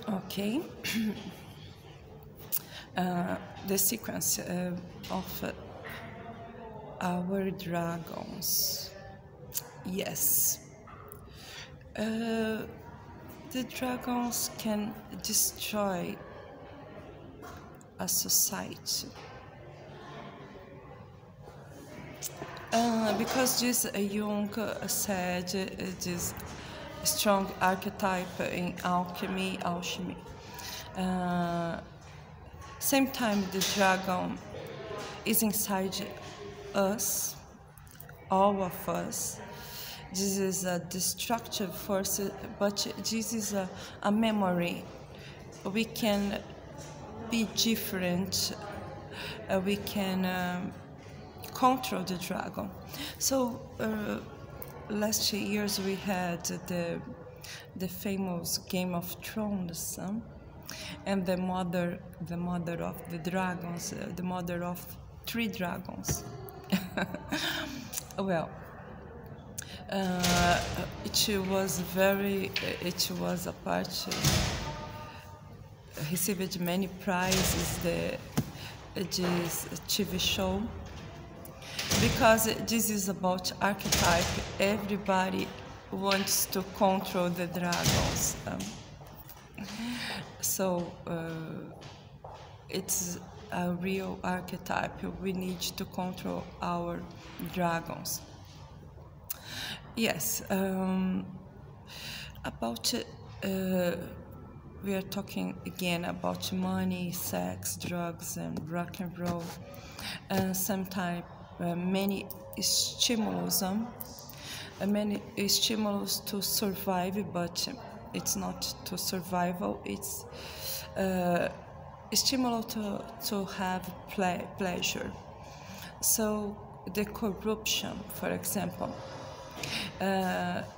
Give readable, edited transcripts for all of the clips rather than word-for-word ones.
Okay. The sequence of our dragons. Yes. The dragons can destroy a society. Because this Jung said this strong archetype in alchemy. Same time the dragon is inside us, all of us. This is a destructive force, but this is a memory. We can be different. We can control the dragon. So last years we had the famous Game of Thrones, and the mother of the dragons, the mother of 3 dragons. Well, it was a part received many prizes. This TV show. Because this is about archetype, everybody wants to control the dragons. So it's a real archetype. We need to control our dragons. Yes, about we are talking again about money, sex, drugs, and rock and roll. Sometimes many stimulus to survive, but it's not to survival. It's stimulus to have pleasure. So the corruption, for example,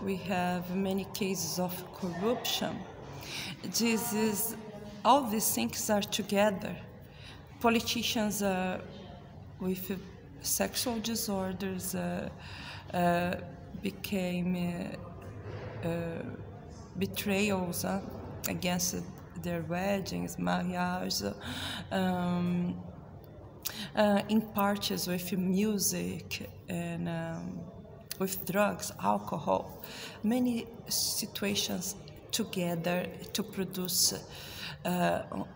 we have many cases of corruption. All these things are together. Politicians with sexual disorders became betrayals against their weddings, marriages, in parties with music and with drugs, alcohol, many situations together to produce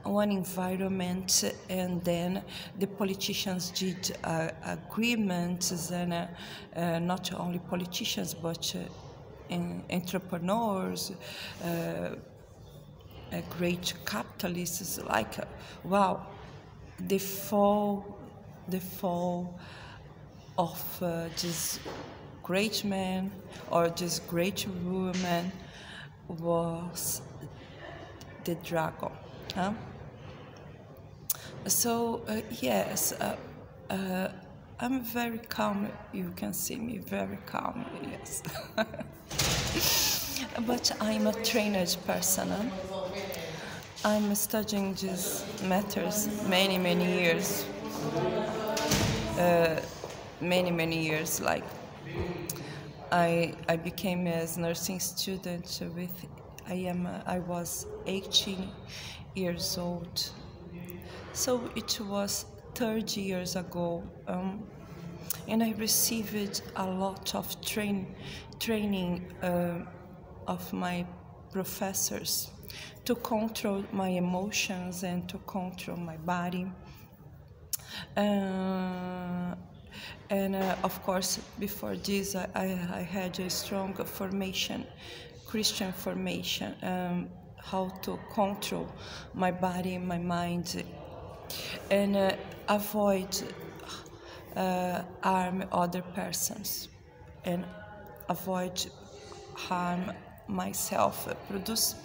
one environment, and then the politicians did agreements, and not only politicians but entrepreneurs, great capitalists, like wow, the fall of this great man or this great woman was the dragon. So yes, I'm very calm. You can see me very calm. Yes, but I'm a trained person. I'm studying these matters many years. Many years. Like I became as nursing student with. I was 18 years old, so it was 30 years ago, and I received a lot of training of my professors to control my emotions and to control my body. And of course, before this, I had a strong formation, Christian formation, how to control my body, my mind, and avoid harm other persons, and avoid harm myself, produce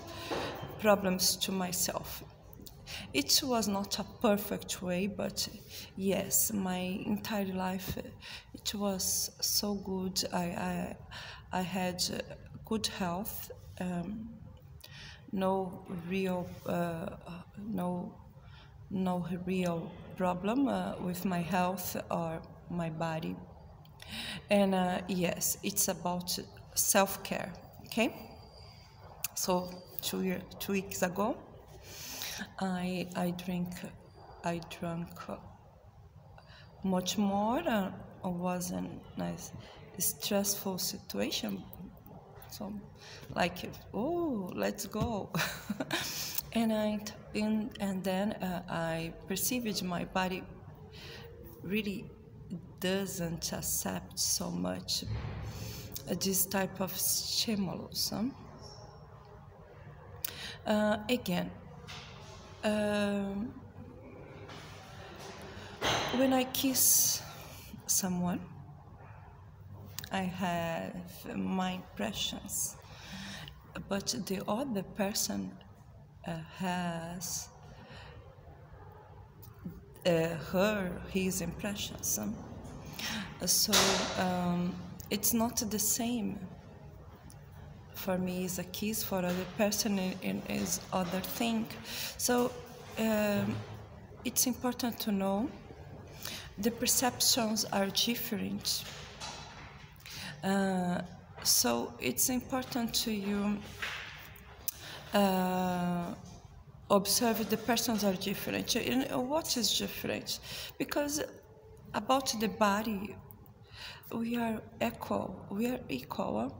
problems to myself. It was not a perfect way, but yes, my entire life it was so good. I had good health, no real problem with my health or my body. And yes, it's about self-care. Okay. So 2 weeks ago, I drank much more. It was a nice stressful situation. So, like, oh, let's go. and then I perceived my body really doesn't accept so much this type of stimulus. Again, when I kiss someone, I have my impressions, but the other person has his impressions. So it's not the same. For me, is a kiss. For other person, is other thing. So it's important to know the perceptions are different. So it's important to you observe the persons are different. And what is different? Because about the body, we are equal. We are equal.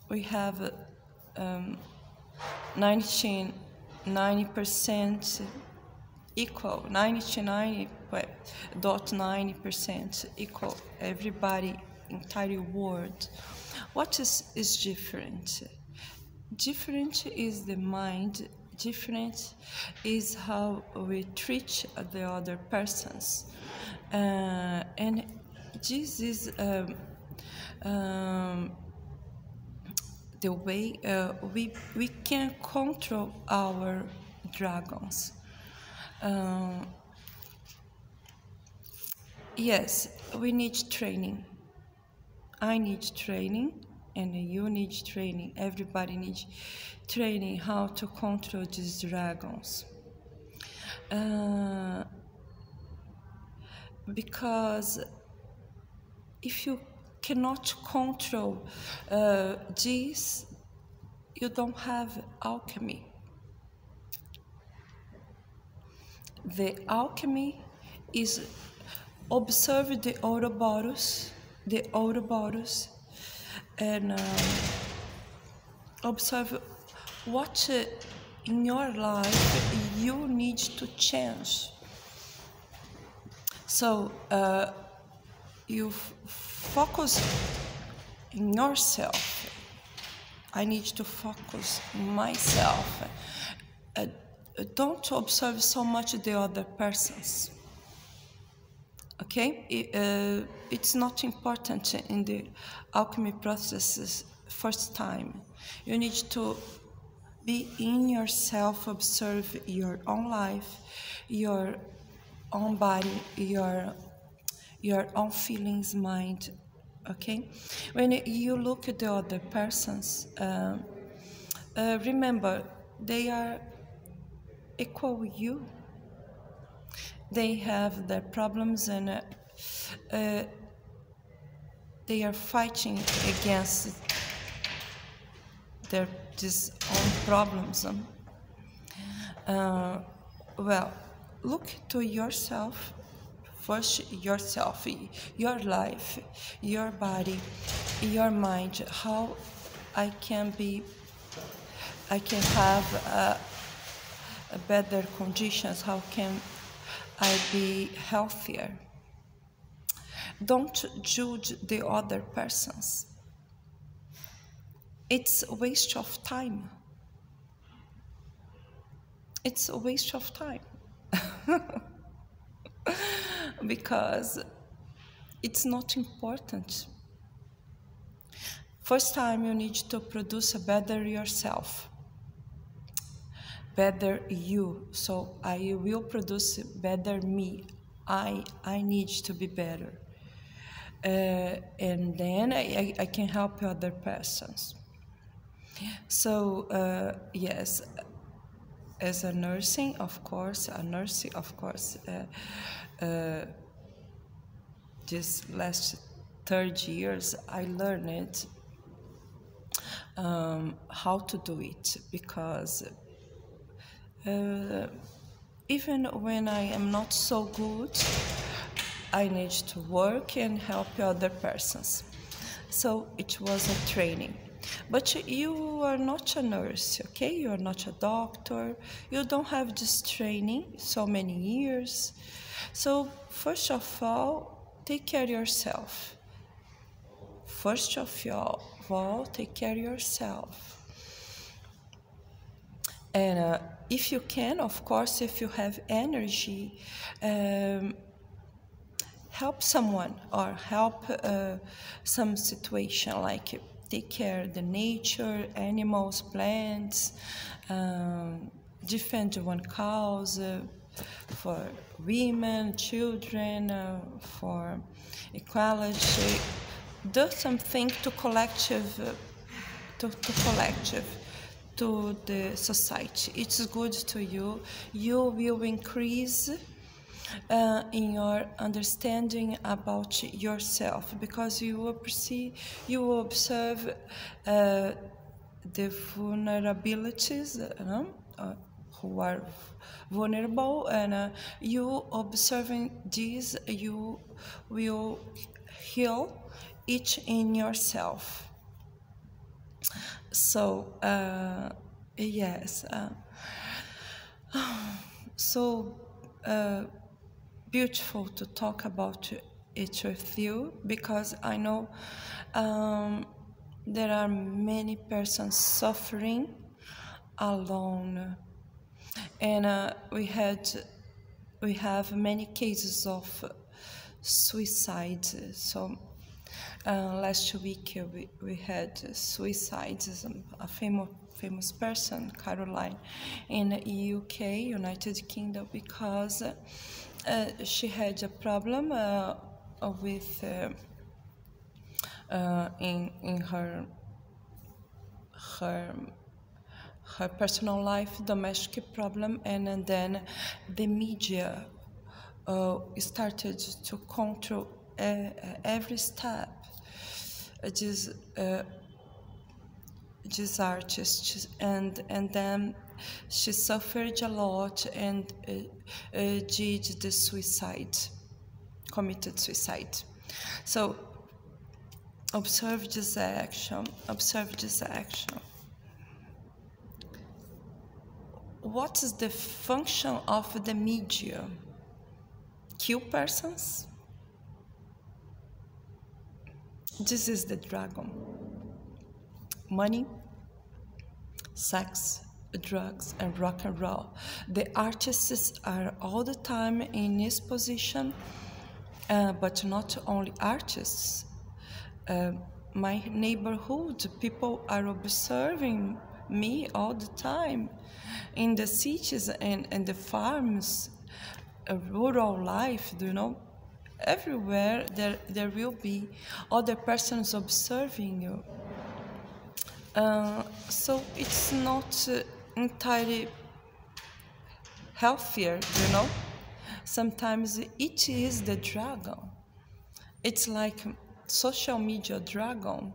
We have 90% equal, 99.9% equal, everybody, entire world. What is different? Different is the mind, different is how we treat the other persons. And this is the way we can control our dragons. Yes, we need training. I need training, and you need training. Everybody needs training how to control these dragons. Because if you cannot control this, you don't have alchemy. The alchemy is observe the Ouroboros, and observe what in your life you need to change. So you focus in yourself. I need to focus on myself. Don't observe so much the other persons. Okay? It's not important in the alchemy processes first time. You need to be in yourself, observe your own life, your own body, your own feelings, mind. Okay? When you look at the other persons, remember they are equal with you. They have their problems, and they are fighting against these own problems. Well, look to yourself. First, yourself, your life, your body, your mind. How I can have better conditions. How can I be healthier? Don't judge the other persons. It's a waste of time. It's a waste of time. Because it's not important. First time you need to produce a better yourself. Better you. So I will produce better me. I need to be better. And then I can help other persons. So yes, as a nursing, of course, this last 30 years, I learned how to do it, because even when I am not so good, I need to work and help other persons. So it was a training. But you are not a nurse, okay? You are not a doctor. You don't have this training so many years. So first of all, take care of yourself. First of all, take care of yourself. And if you can, of course, if you have energy, help someone or help some situation, like take care of the nature, animals, plants, defend one cause for women, children, for equality. Do something to collective, to the society. It's good to you. You will increase in your understanding about yourself, because you will observe the vulnerabilities, who are vulnerable, and you observing these, you will heal each in yourself. So yes, so beautiful to talk about it with you, because I know there are many persons suffering alone, and we have many cases of suicide. So last week we had suicides. A famous person, Caroline, in UK, United Kingdom, because she had a problem with in her personal life, domestic problem, and then the media started to control every step. This artist, and then she suffered a lot and did the suicide, committed suicide. So observe this action. What is the function of the media? Kill persons? This is the dragon. Money, sex, drugs, and rock and roll. The artists are all the time in this position, but not only artists. My neighborhood, people are observing me all the time. In the cities and the farms, rural life, everywhere there will be other persons observing you. So it's not entirely healthier, Sometimes it is the dragon. It's like social media dragon,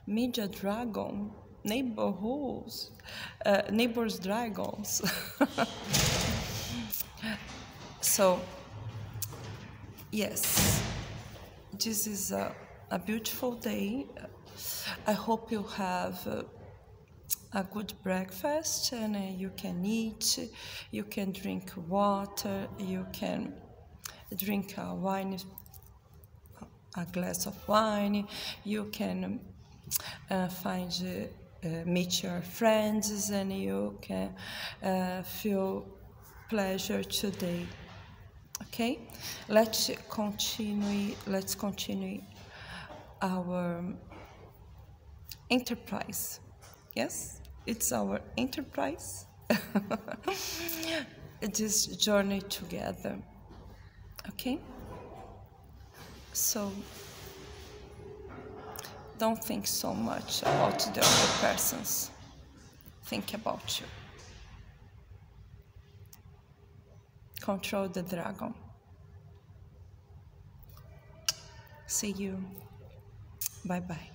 neighbors dragons. So, yes, this is a beautiful day. I hope you have a good breakfast, and you can eat, you can drink water, you can drink a glass of wine, you can meet your friends, and you can feel pleasure today. Okay, let's continue our enterprise. Yes, it's our enterprise. This journey together. Okay, so don't think so much about the other persons. Think about you. Control the dragon. See you. Bye-bye.